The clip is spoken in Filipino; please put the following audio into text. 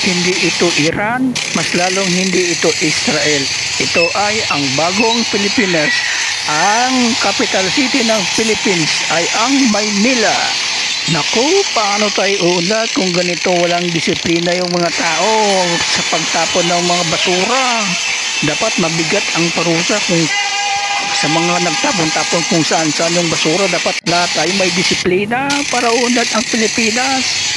Hindi ito Iran, mas lalong hindi ito Israel. Ito ay ang bagong Pilipinas. Ang capital city ng Philippines ay ang Maynila. Naku, paano tayo uunlad kung ganito walang disiplina yung mga tao sa pagtapon ng mga basura? Dapat mabigat ang parusa kung sa mga nagtapon-tapon kung saan-saan yung basura. Dapat lahat tayo may disiplina para uunlad ang Pilipinas.